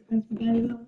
Ganz geil.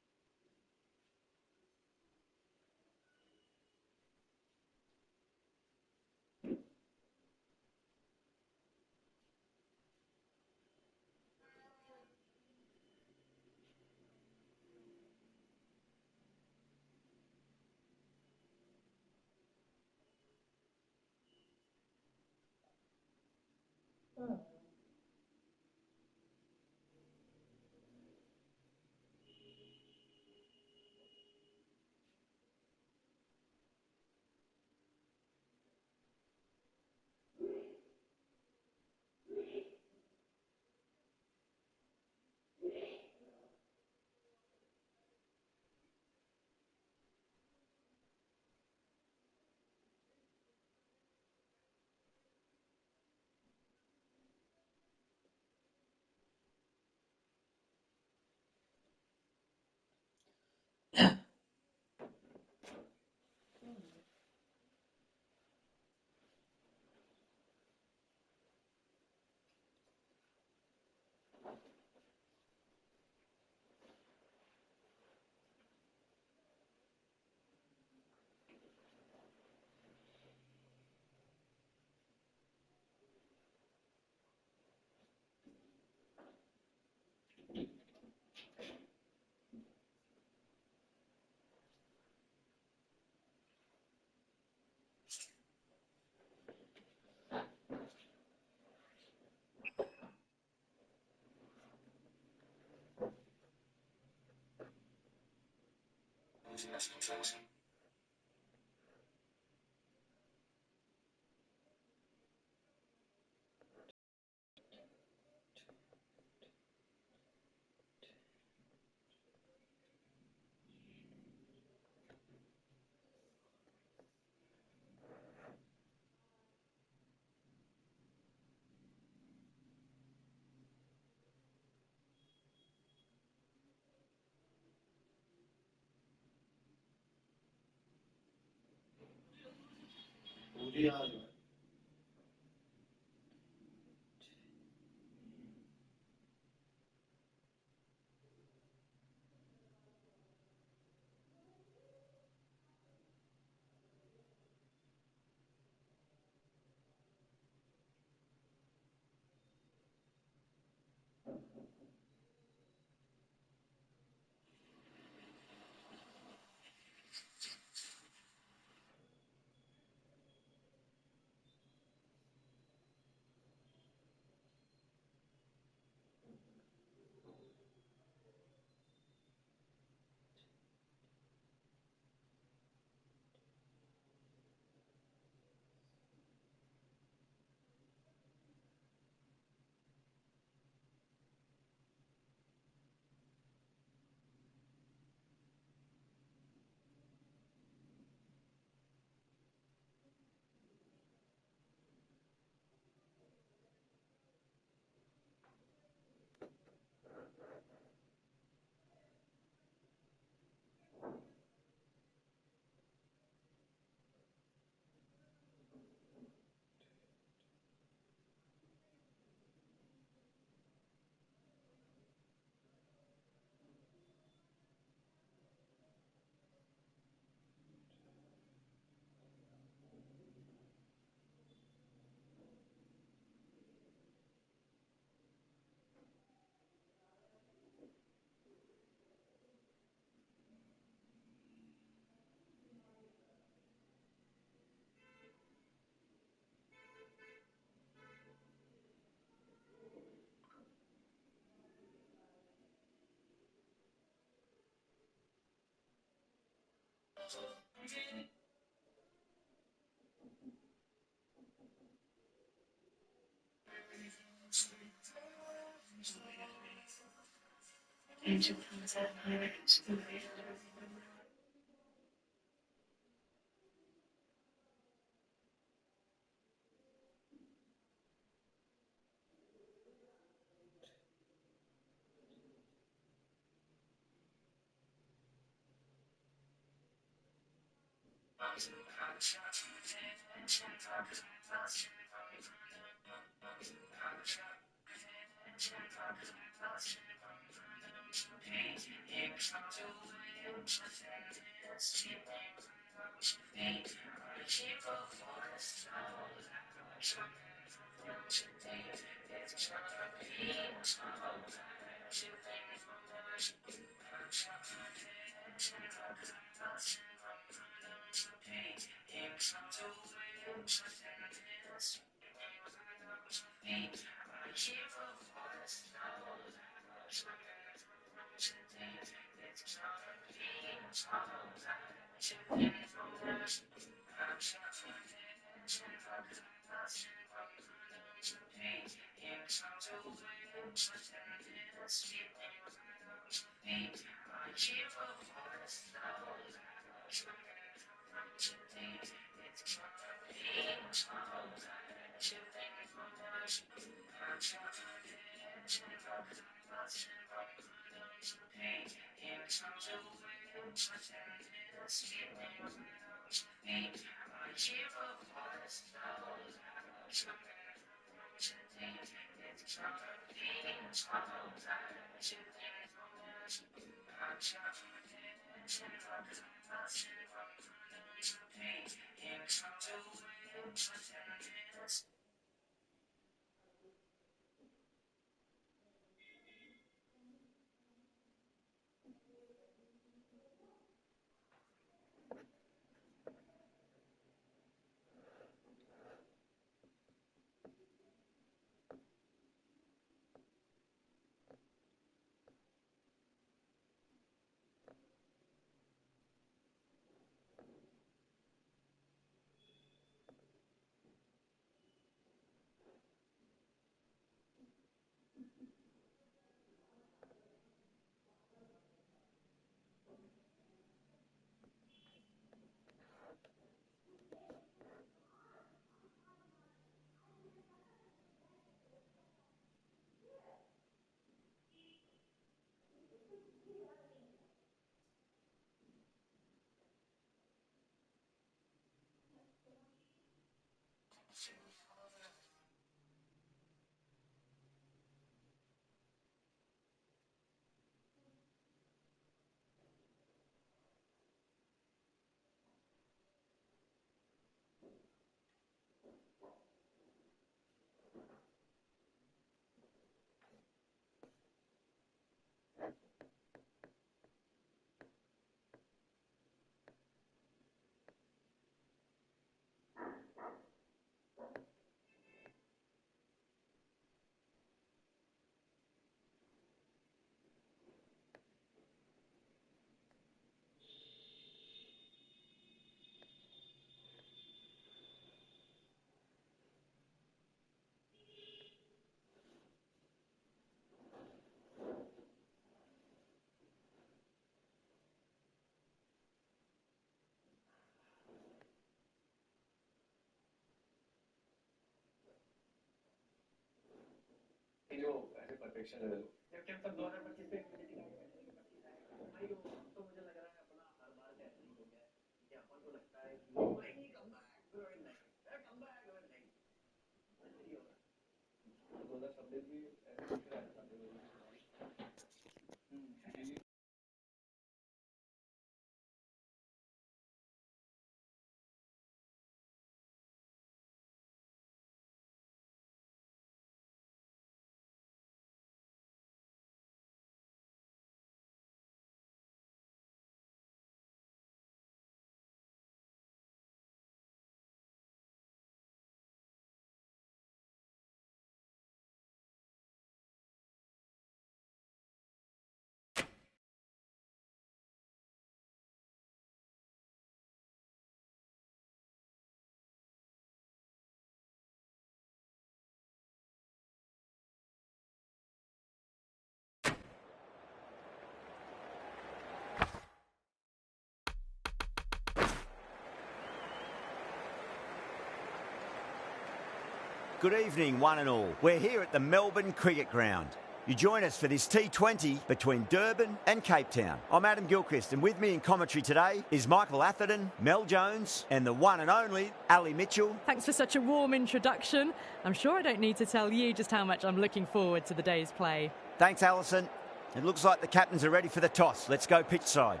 Good evening, one and all. We're here at the Melbourne Cricket Ground. You join us for this T20 between Durban and Cape Town. I'm Adam Gilchrist, and with me in commentary today is Michael Atherton, Mel Jones, and the one and only Ali Mitchell. Thanks for such a warm introduction. I'm sure I don't need to tell you just how much I'm looking forward to the day's play. Thanks, Alison. It looks like the captains are ready for the toss. Let's go pitch side.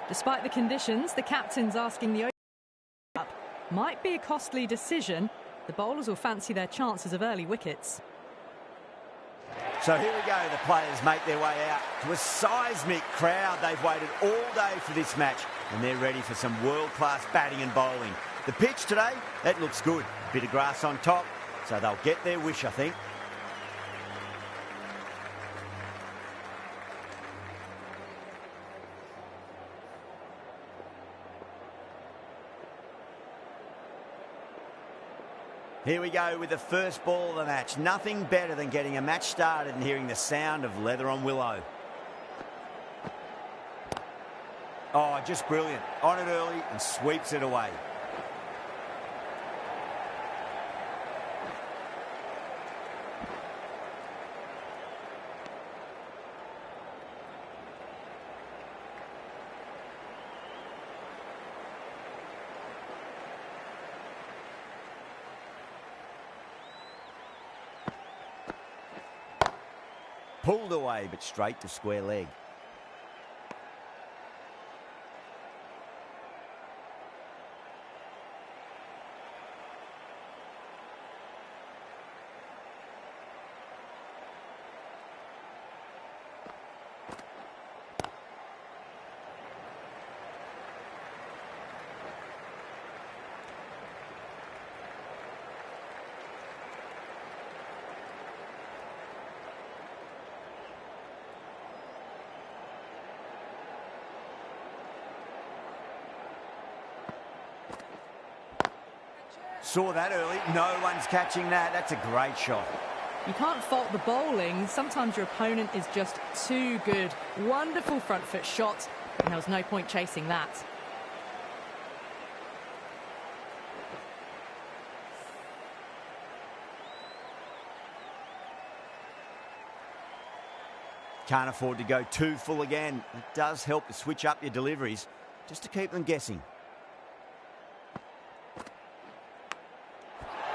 Despite the conditions, the captain's asking the up. Might be a costly decision. The bowlers will fancy their chances of early wickets. So here we go, the players make their way out to a seismic crowd. They've waited all day for this match and they're ready for some world-class batting and bowling. The pitch today, that looks good. A bit of grass on top, so they'll get their wish, I think. Here we go with the first ball of the match. Nothing better than getting a match started and hearing the sound of leather on willow. Oh, just brilliant. On it early and sweeps it away. Pulled away, but straight to square leg. Saw that early. No one's catching that. That's a great shot. You can't fault the bowling. Sometimes your opponent is just too good. Wonderful front foot shot, and there was no point chasing that. Can't afford to go too full again. It does help to switch up your deliveries just to keep them guessing.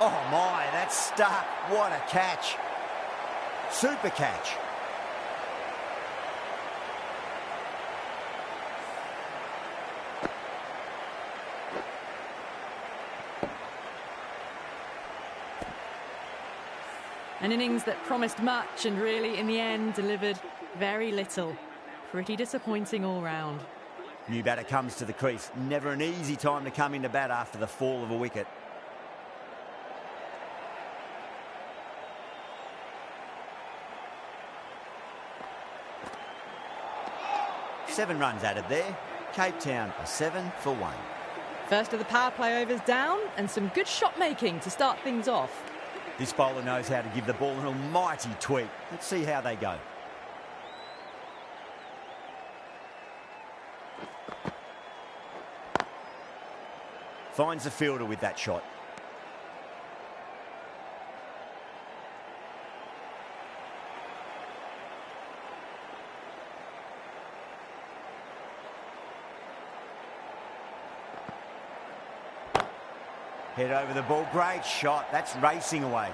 Oh my, that's stuck. What a catch. Super catch. An innings that promised much and really, in the end, delivered very little. Pretty disappointing all round. New batter comes to the crease. Never an easy time to come into bat after the fall of a wicket. Seven runs added there. Cape Town are 7 for 1. First of the power play overs down, and some good shot making to start things off. This bowler knows how to give the ball an almighty tweak. Let's see how they go. Finds the fielder with that shot. Head over the ball. Great shot. That's racing away.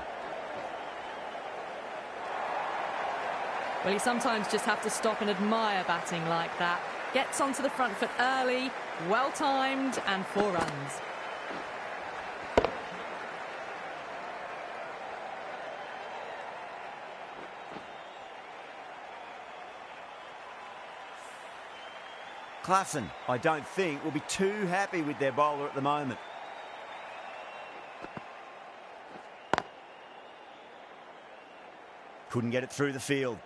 Well, you sometimes just have to stop and admire batting like that. Gets onto the front foot early, well timed, and 4 runs. Klassen, I don't think, will be too happy with their bowler at the moment. Couldn't get it through the field.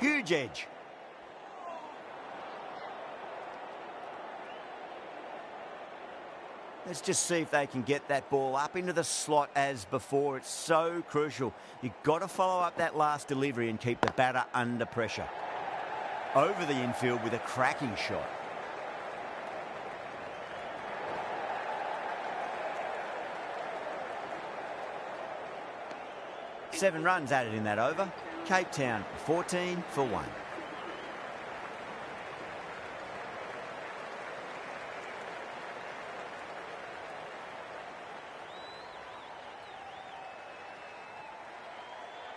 Huge edge. Let's just see if they can get that ball up into the slot as before. It's so crucial. You've got to follow up that last delivery and keep the batter under pressure. Over the infield with a cracking shot. Seven runs added in that over. Cape Town 14 for 1.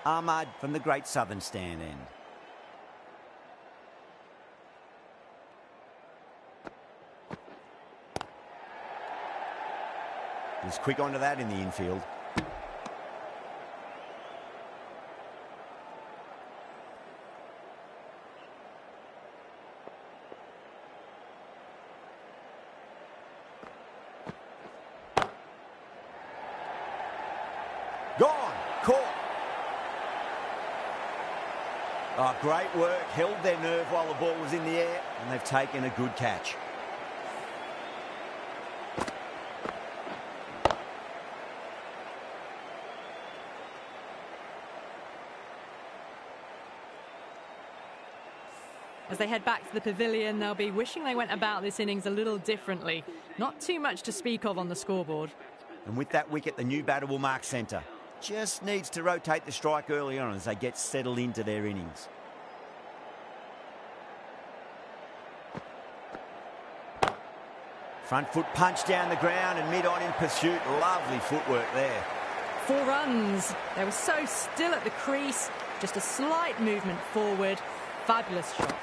Ahmad from the Great Southern Stand end. He's quick onto that in the infield. Gone. Caught. Oh, great work. Held their nerve while the ball was in the air, and they've taken a good catch. As they head back to the pavilion, they'll be wishing they went about this innings a little differently. Not too much to speak of on the scoreboard. And with that wicket, the new batter will mark centre. Just needs to rotate the strike early on as they get settled into their innings. Front foot punch down the ground and mid-on in pursuit. Lovely footwork there. 4 runs. They were so still at the crease. Just a slight movement forward. Fabulous shot.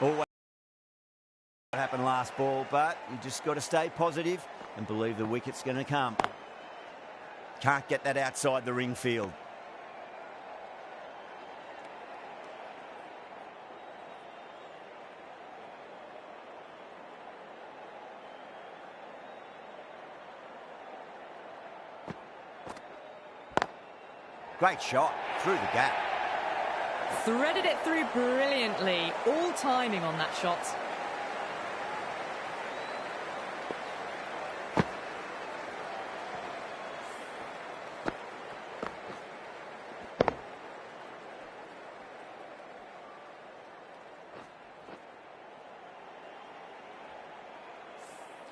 Always what happened last ball, but you just got to stay positive and believe the wicket's going to come. Can't get that outside the ring field. Great shot through the gap. Threaded it through brilliantly. All timing on that shot.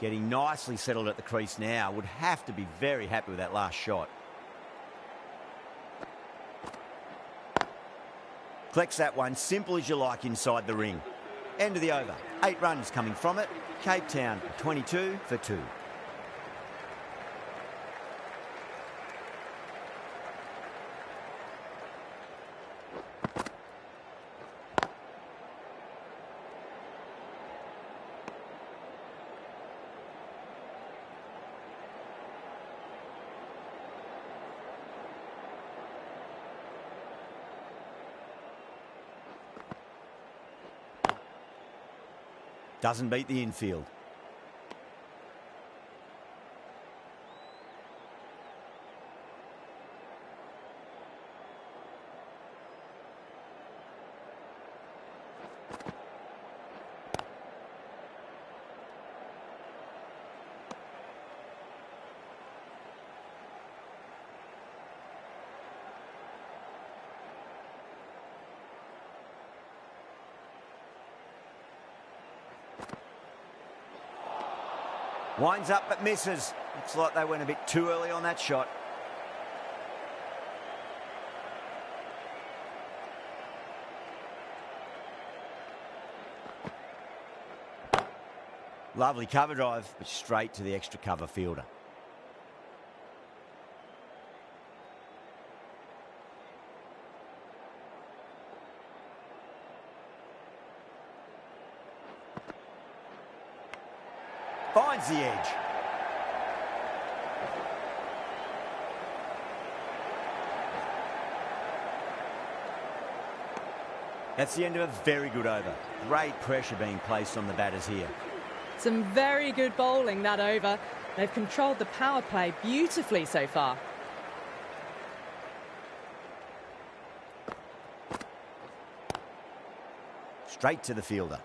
Getting nicely settled at the crease now. Would have to be very happy with that last shot. Collects that one, simple as you like, inside the ring. End of the over. 8 runs coming from it. Cape Town 22 for 2. Doesn't beat the infield. Winds up but misses. Looks like they went a bit too early on that shot. Lovely cover drive, but straight to the extra cover fielder. Finds the edge. That's the end of a very good over. Great pressure being placed on the batters here. Some very good bowling that over. They've controlled the power play beautifully so far. Straight to the fielder.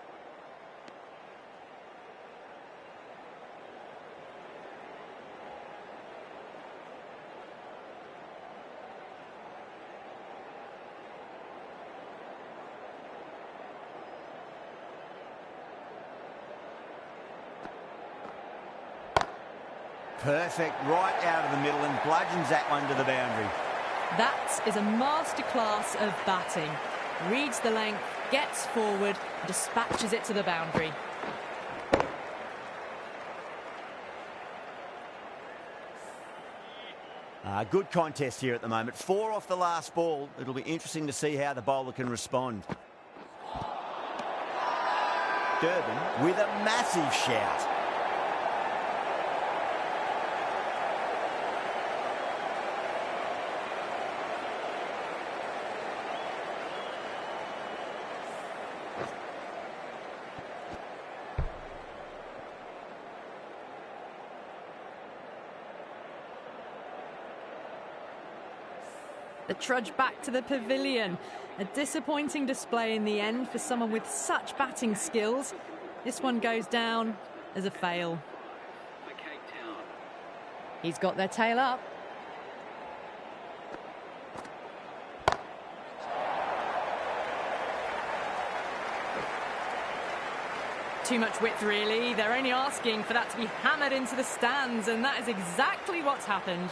Perfect, right out of the middle and bludgeons that one to the boundary. That is a masterclass of batting. Reads the length, gets forward, dispatches it to the boundary. Good contest here at the moment. 4 off the last ball. It'll be interesting to see how the bowler can respond. Durban with a massive shout. The trudge back to the pavilion. A disappointing display in the end for someone with such batting skills. This one goes down as a fail. He's got their tail up. Too much width, really. They're only asking for that to be hammered into the stands, and that is exactly what's happened.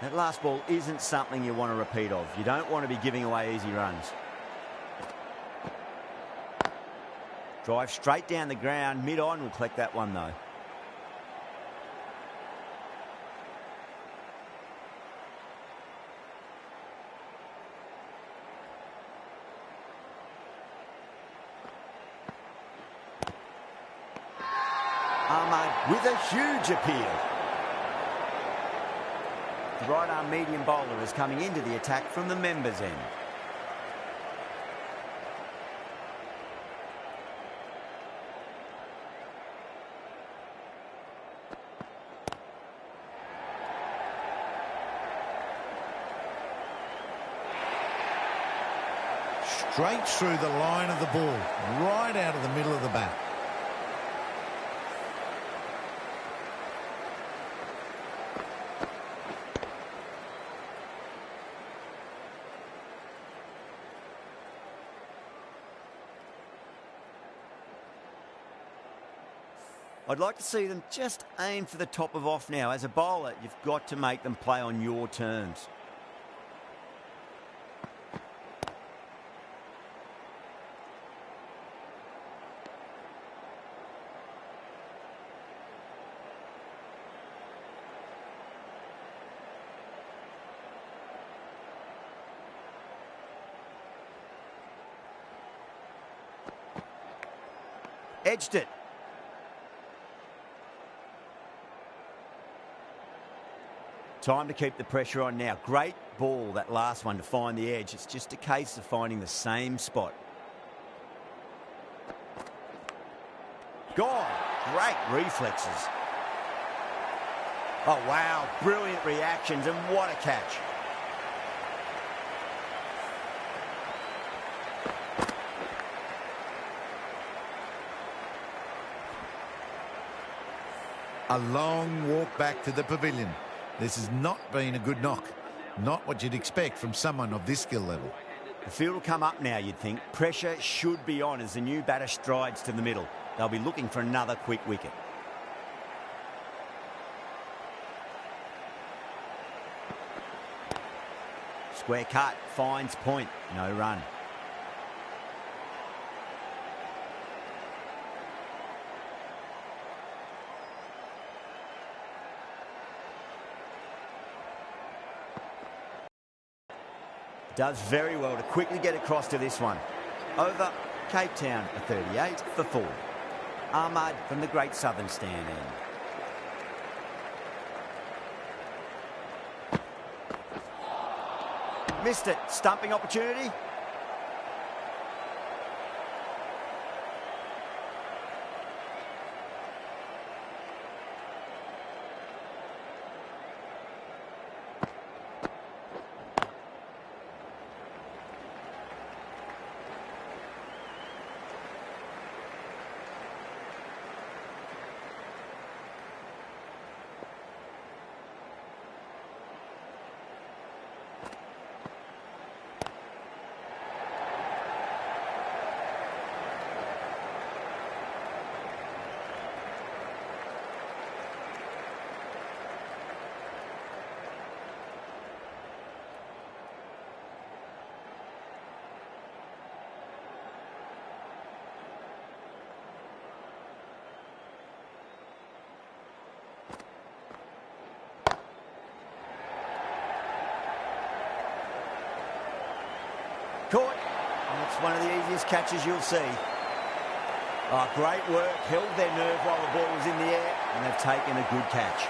That last ball isn't something you want to repeat of. You don't want to be giving away easy runs. Drive straight down the ground. Mid-on will collect that one, though. Ahmad with a huge appeal. The right-arm medium bowler is coming into the attack from the members' end. Straight through the line of the ball, right out of the middle of the bat. I'd like to see them just aim for the top of off now. As a bowler, you've got to make them play on your terms. Edged it. Time to keep the pressure on now. Great ball, that last one, to find the edge. It's just a case of finding the same spot. Gone. Great reflexes. Oh, wow. Brilliant reactions, and what a catch. A long walk back to the pavilion. This has not been a good knock. Not what you'd expect from someone of this skill level. The field will come up now, you'd think. Pressure should be on as the new batter strides to the middle. They'll be looking for another quick wicket. Square cut, finds point, no run. Does very well to quickly get across to this one. Over Cape Town, a 38 for 4. Ahmad from the Great Southern Stand end. Missed it. Stumping opportunity. Caught. And it's one of the easiest catches you'll see. Oh, great work. Held their nerve while the ball was in the air, and they've taken a good catch.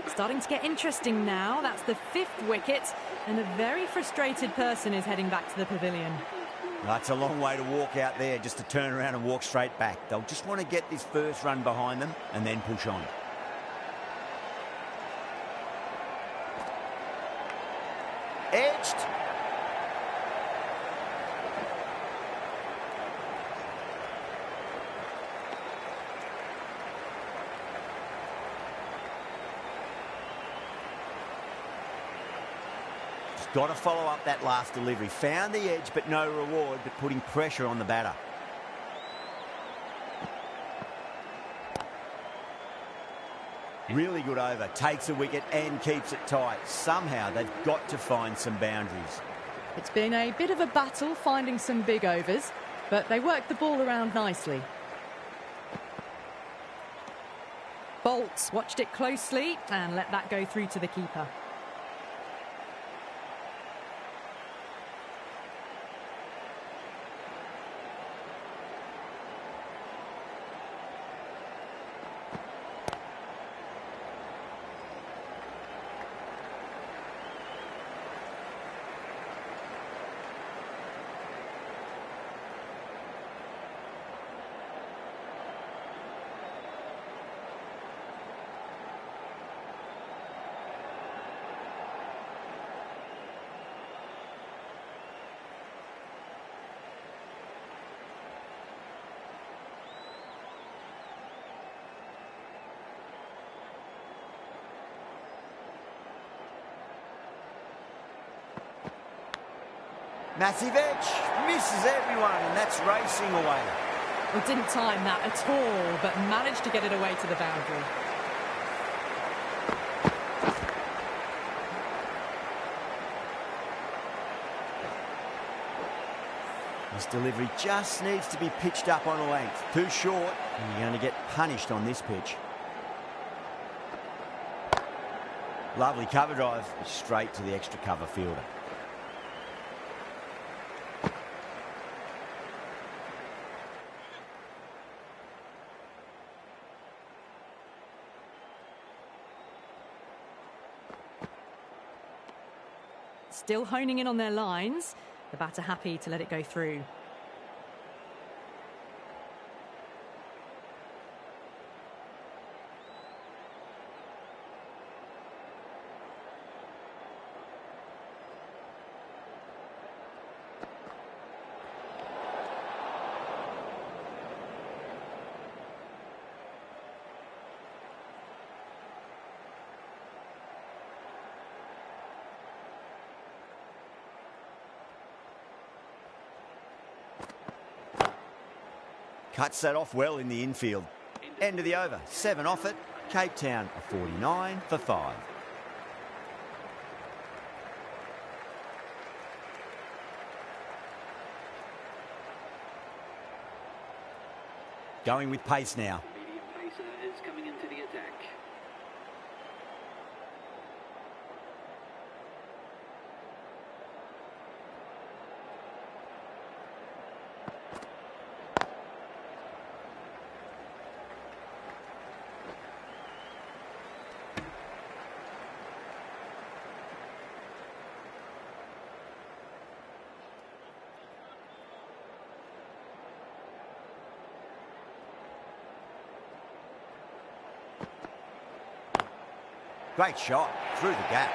Starting to get interesting now. That's the 5th wicket, and a very frustrated person is heading back to the pavilion. That's a long way to walk out there just to turn around and walk straight back. They'll just want to get this first run behind them and then push on. Edged. Got to follow up that last delivery. Found the edge, but no reward, but putting pressure on the batter. Really good over. Takes a wicket and keeps it tight. Somehow they've got to find some boundaries. It's been a bit of a battle finding some big overs, but they worked the ball around nicely. Bolts watched it closely and let that go through to the keeper. Massive edge, misses everyone, and that's racing away. Well, didn't time that at all, but managed to get it away to the boundary. This delivery just needs to be pitched up on a length. Too short, and you're going to get punished on this pitch. Lovely cover drive, straight to the extra cover fielder. Still honing in on their lines. The batter happy to let it go through. Cuts that off well in the infield. End of the over. 7 off it. Cape Town a 49 for 5. Going with pace now. Medium pacer is coming into the attack. Great shot, through the gap.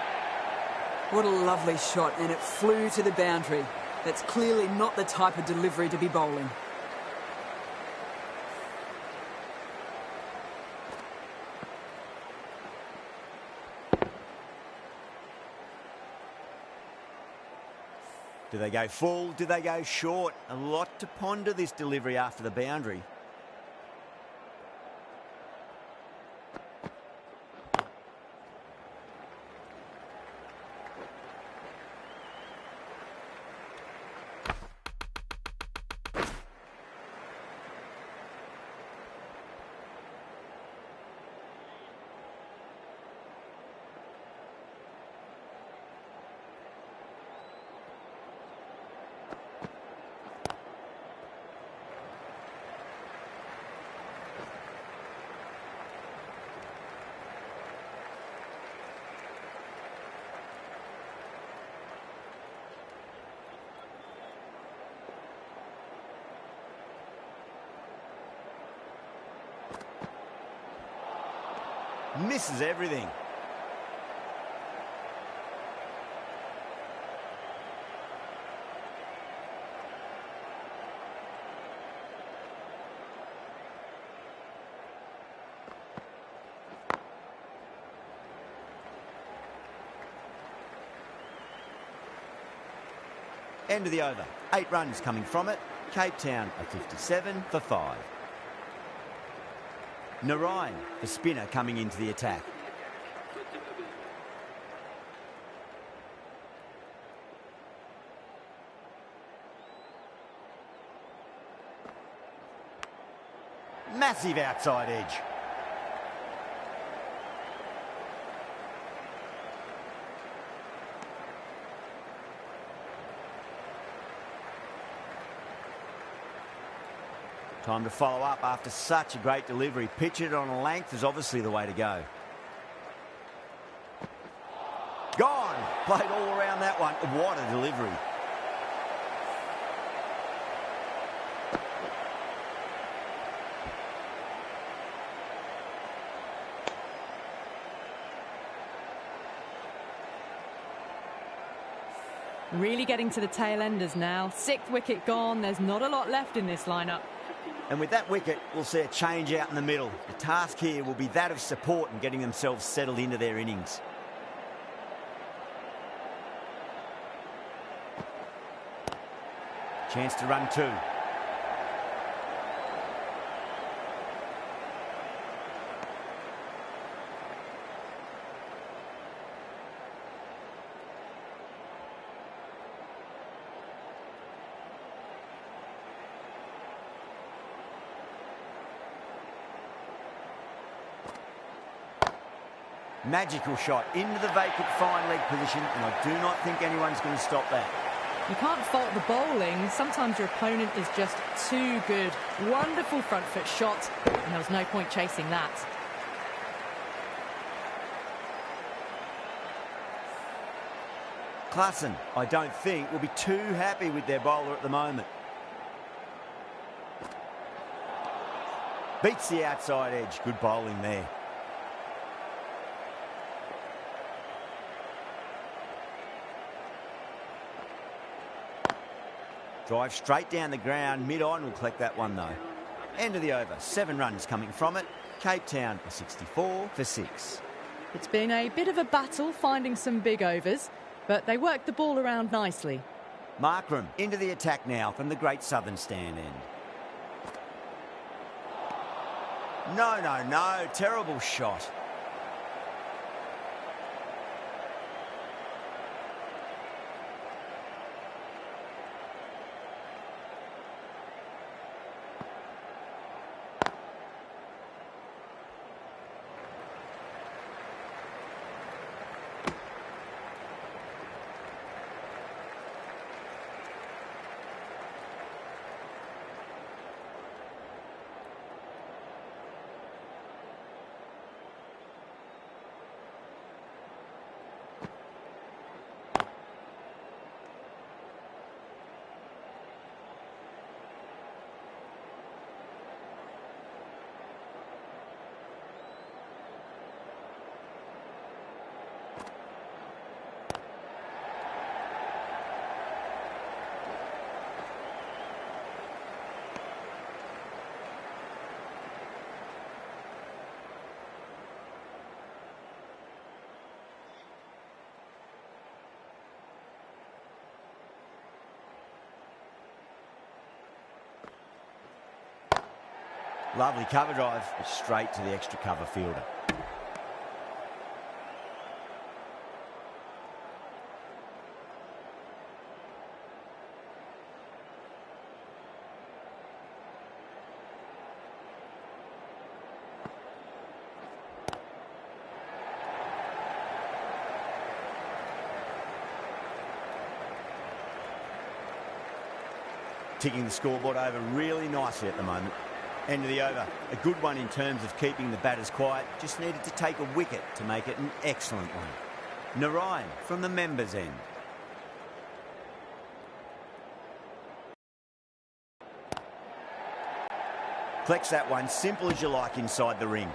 What a lovely shot, and it flew to the boundary. That's clearly not the type of delivery to be bowling. Do they go full? Do they go short? A lot to ponder this delivery after the boundary. Misses everything. End of the over. 8 runs coming from it. Cape Town are 57 for 5. Narayan, the spinner, coming into the attack. Massive outside edge. Time to follow up after such a great delivery. Pitch it on a length is obviously the way to go. Gone! Played all around that one. What a delivery. Really getting to the tail enders now. 6th wicket gone. There's not a lot left in this lineup. And with that wicket, we'll see a change out in the middle. The task here will be that of support and getting themselves settled into their innings. Chance to run 2. Magical shot into the vacant fine leg position, and I do not think anyone's going to stop that. You can't fault the bowling. Sometimes your opponent is just too good. Wonderful front foot shot, and there was no point chasing that. Klassen, I don't think, will be too happy with their bowler at the moment. Beats the outside edge. Good bowling there. Drive straight down the ground. Mid-on will collect that one, though. End of the over. 7 runs coming from it. Cape Town are 64 for 6. It's been a bit of a battle finding some big overs, but they worked the ball around nicely. Markram into the attack now from the Great Southern Stand end. No. Terrible shot. Lovely cover drive, but straight to the extra cover fielder. Ticking the scoreboard over really nicely at the moment. End of the over. A good one in terms of keeping the batters quiet. Just needed to take a wicket to make it an excellent one. Narayan from the members' end. Collects that one, simple as you like inside the ring.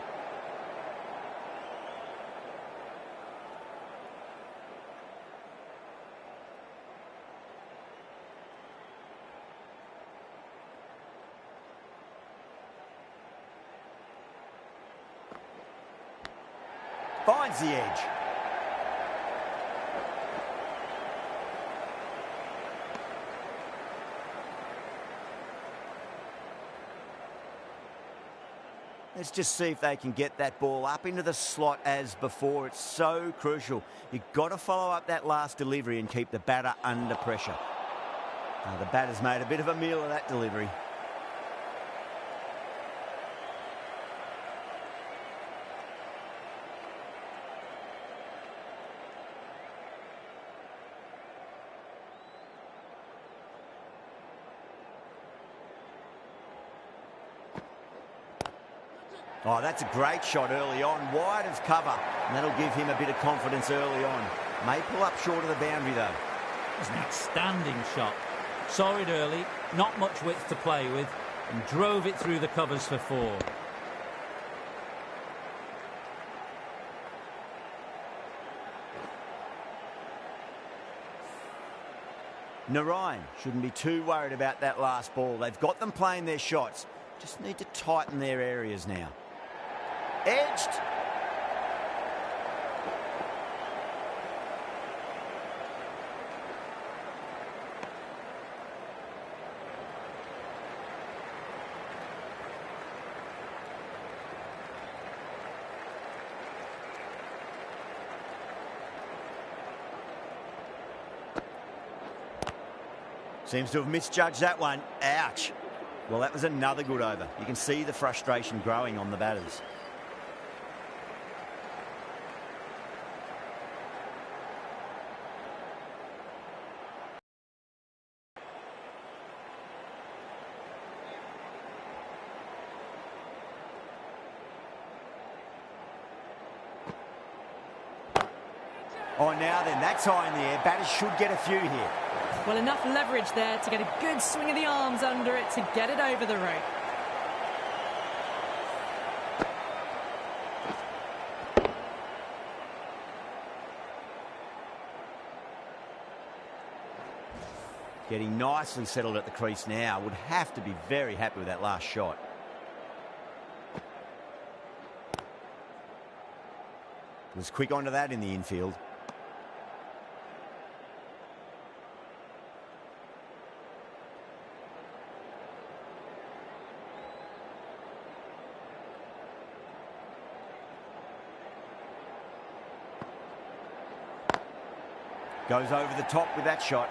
Finds the edge. Let's just see if they can get that ball up into the slot as before. It's so crucial. You've got to follow up that last delivery and keep the batter under pressure. The batter's made a bit of a meal of that delivery. Oh, that's a great shot early on, wide of cover, and that'll give him a bit of confidence early on. May pull up short of the boundary, though. It's an outstanding shot. Saw it early, not much width to play with, and drove it through the covers for 4. Narayan shouldn't be too worried about that last ball. They've got them playing their shots. Just need to tighten their areas now. Edged. Seems to have misjudged that one. Ouch. Well, that was another good over. You can see the frustration growing on the batters. Oh, now then, that's high in the air. Batters should get a few here. Well, enough leverage there to get a good swing of the arms under it to get it over the rope. Getting nicely settled at the crease now. Would have to be very happy with that last shot. Was quick onto that in the infield. Goes over the top with that shot.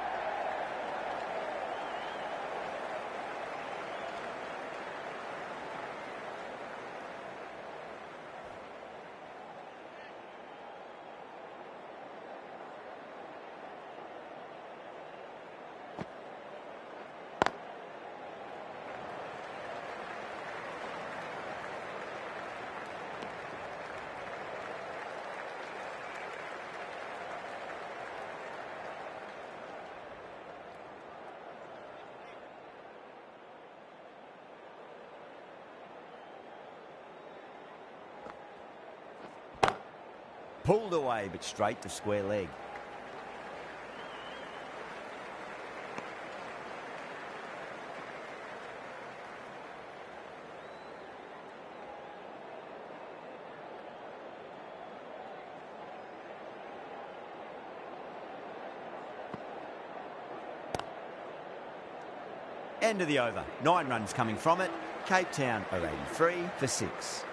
Pulled away, but straight to square leg. End of the over. 9 runs coming from it. Cape Town are 83 for 6.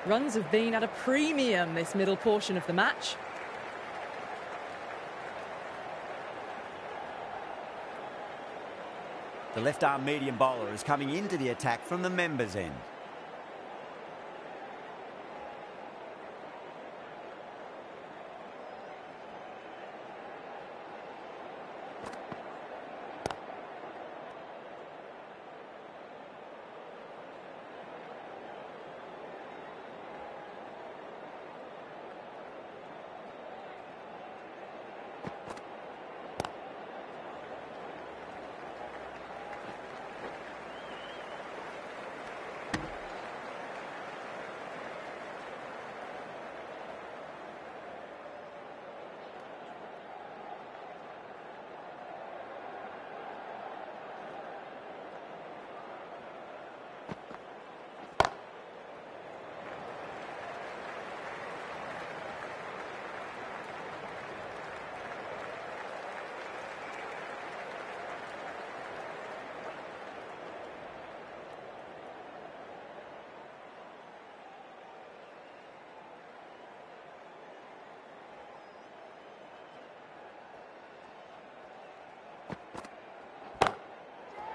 Runs have been at a premium this middle portion of the match. The left-arm medium bowler is coming into the attack from the members' end.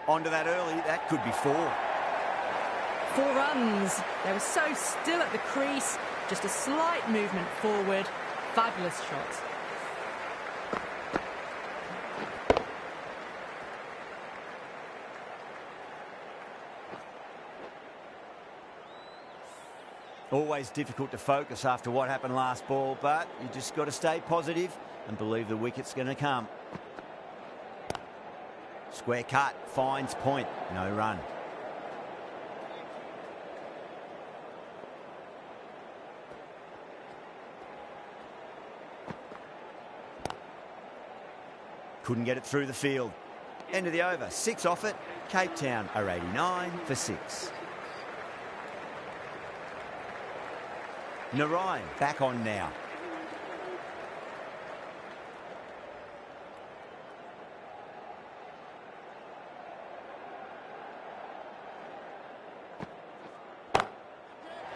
Onto that early, that could be 4. 4 runs. They were so still at the crease. Just a slight movement forward. Fabulous shot. Always difficult to focus after what happened last ball, but you just got to stay positive and believe the wicket's going to come. Square cut, finds point, no run. Couldn't get it through the field. End of the over, 6 off it. Cape Town are 89 for 6. Narayan back on now.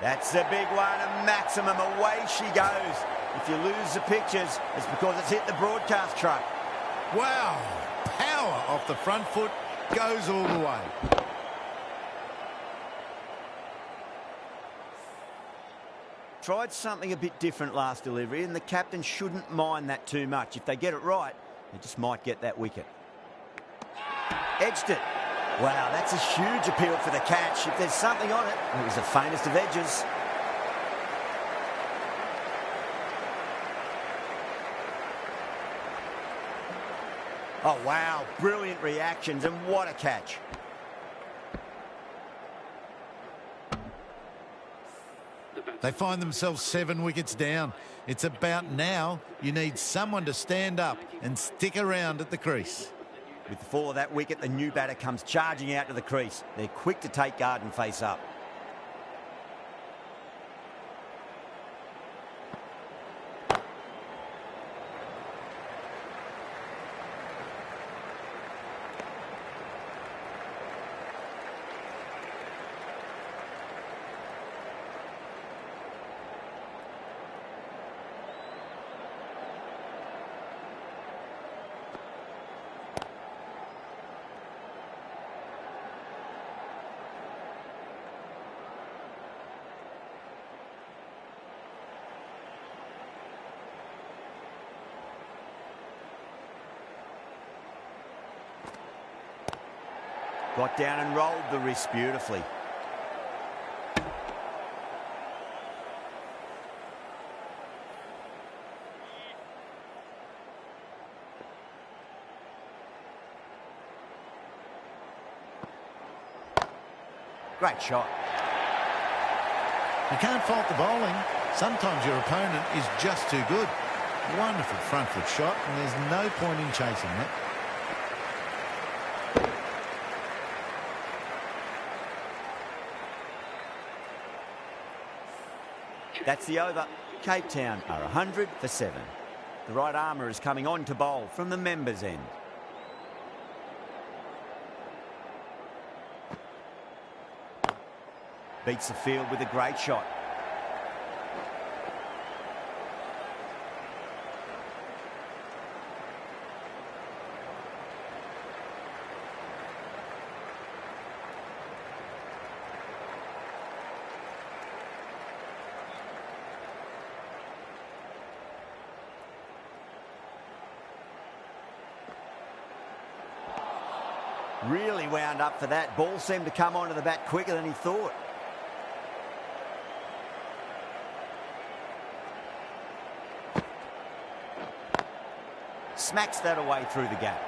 That's the big one, a maximum. Away she goes. If you lose the pictures, it's because it's hit the broadcast truck. Wow, power off the front foot, goes all the way. Tried something a bit different last delivery, and the captain shouldn't mind that too much. If they get it right, they just might get that wicket. Edged it. Wow, that's a huge appeal for the catch. If there's something on it, it was the faintest of edges. Oh, wow, brilliant reactions, and what a catch. They find themselves 7 wickets down. It's about now you need someone to stand up and stick around at the crease. With the fall of that wicket, the new batter comes charging out to the crease. They're quick to take guard and face up. Got down and rolled the wrist beautifully. Great shot. You can't fault the bowling. Sometimes your opponent is just too good. Wonderful front foot shot, and there's no point in chasing that. That's the over. Cape Town are 100 for 7. The right armour is coming on to bowl from the members' end. beats the field with a great shot. Really wound up for that. Ball seemed to come onto the bat quicker than he thought. Smacks that away through the gap.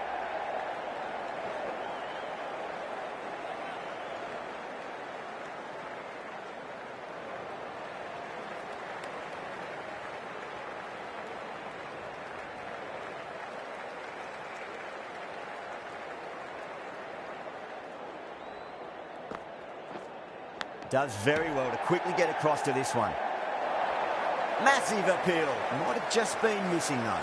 Does very well to quickly get across to this one. Massive appeal. Might have just been missing though.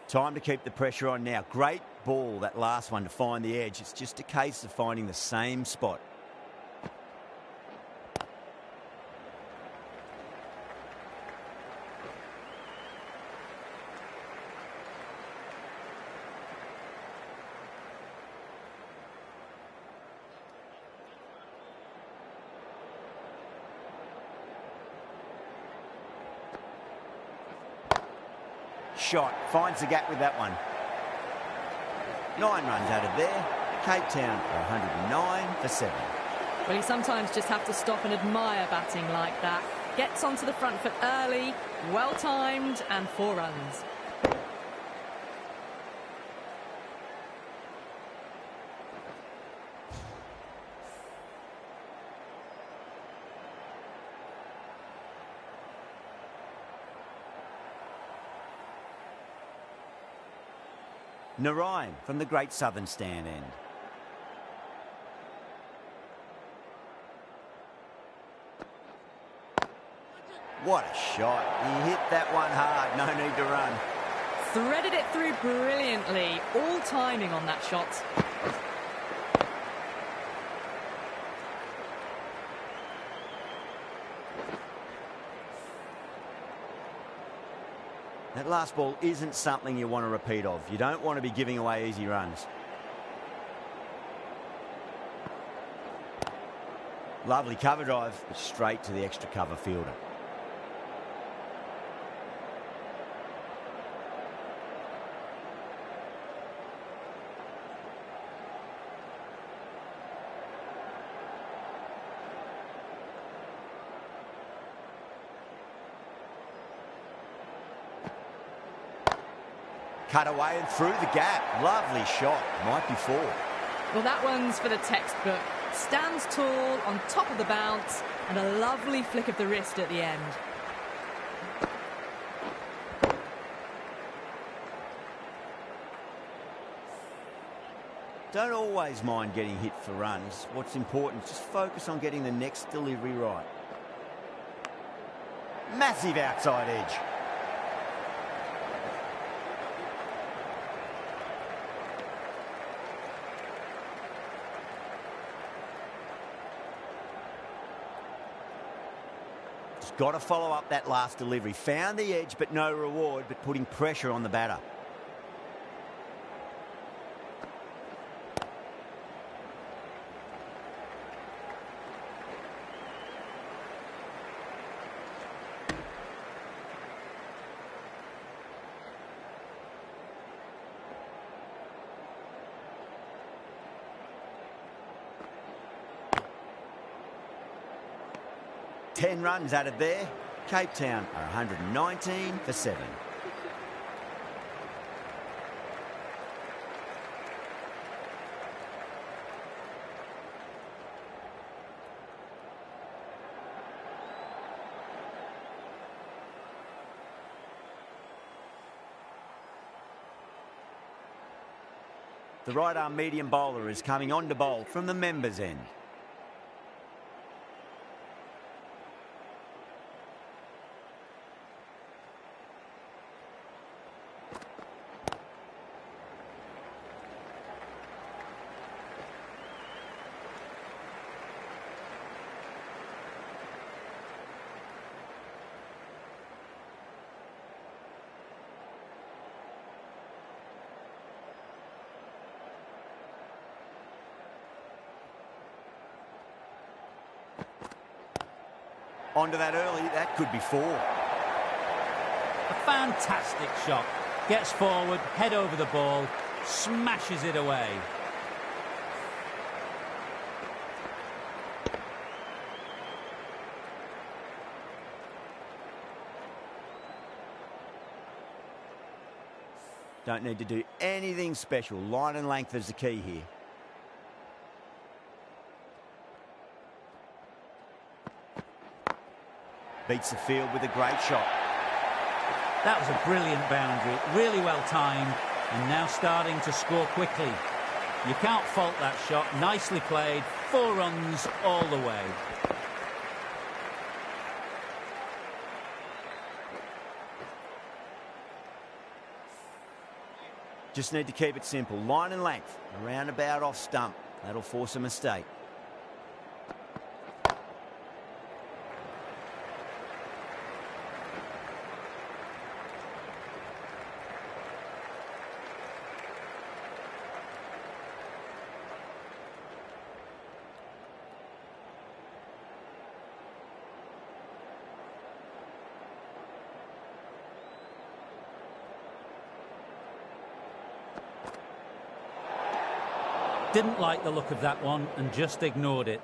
Time to keep the pressure on now. Great ball, that last one, to find the edge. It's just a case of finding the same spot. Shot, finds the gap with that one. 9 runs out of there. Cape Town are 109 for 7. Well, you sometimes just have to stop and admire batting like that. Gets onto the front foot early, well timed, and 4 runs. Narayan from the Great Southern Stand end. What a shot. He hit that one hard. No need to run. Threaded it through brilliantly. All timing on that shot. That last ball isn't something you want to repeat of. You don't want to be giving away easy runs. Lovely cover drive, but straight to the extra cover fielder. Cut away and through the gap. Lovely shot. Might be 4. Well, that one's for the textbook. Stands tall on top of the bounce and a lovely flick of the wrist at the end. Don't always mind getting hit for runs. What's important is just focus on getting the next delivery right. Massive outside edge. Got to follow up that last delivery. Found the edge, but no reward, but putting pressure on the batter. Ten runs out of there. Cape Town are 119 for 7. The right-arm medium bowler is coming on to bowl from the members' end. Onto that early, that could be 4. A fantastic shot. Gets forward, head over the ball, smashes it away. Don't need to do anything special. Line and length is the key here. Beats the field with a great shot. That was a brilliant boundary, really well timed, and now starting to score quickly. You can't fault that shot. Nicely played. 4 runs all the way. Just need to keep it simple. Line and length. Around about off stump. That'll force a mistake. Didn't like the look of that one and just ignored it.